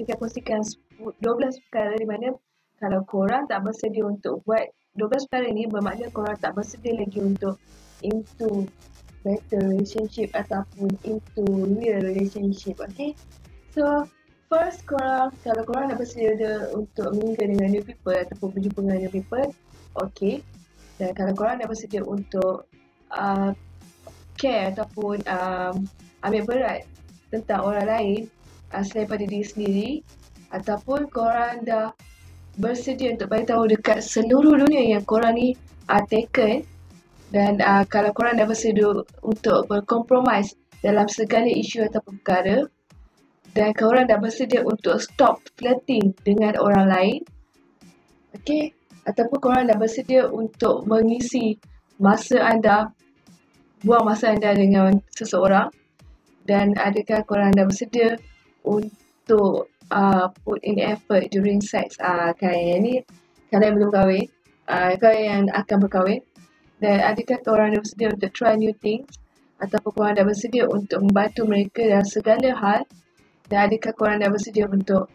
kita kongsikan 12 perkara di mana kalau korang tak bersedia untuk buat 12 perkara ni, bermakna korang tak bersedia lagi untuk into better relationship ataupun into real relationship. Okay, so first, kalau korang nak bersedia untuk mingle dengan new people ataupun berjumpa dengan new people, okay. Dan kalau korang nak bersedia untuk care ataupun ambil berat tentang orang lain selain pada diri sendiri, ataupun korang dah bersedia untuk beritahu dekat seluruh dunia yang korang ni taken, dan kalau korang dah bersedia untuk berkompromis dalam segala isu ataupun perkara, dan korang dah bersedia untuk stop flirting dengan orang lain, okay, ataupun korang dah bersedia untuk mengisi buang masa anda dengan seseorang, dan adakah korang dah bersedia untuk put in effort during sex. Kalian ni, kalian belum kahwin, kalian yang akan berkahwin, dan adakah korang dah bersedia untuk try new things, ataupun korang dah bersedia untuk membantu mereka dalam segala hal, dan adakah korang dah bersedia untuk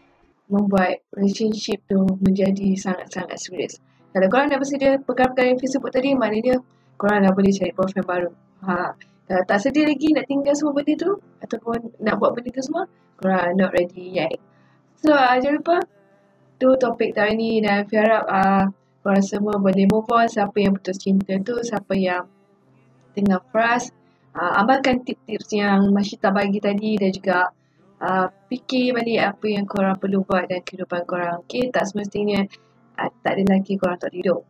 membuat relationship tu menjadi sangat-sangat serius. Kalau korang dah bersedia perkara-perkara yang saya sebut tadi, maknanya korang dah boleh cari boyfriend baru. Kalau tak sedia lagi nak tinggal semua benda tu ataupun nak buat benda tu semua, korang not ready yet. So jangan lupa, tu topik hari ni, dan saya harap korang semua boleh move on. Siapa yang putus cinta tu, siapa yang tengah frust, amalkan tips-tips yang Mashita bagi tadi, dan juga fikir balik apa yang korang perlu buat dalam kehidupan korang. Okay, tak semestinya tak ada lelaki korang tak tidur.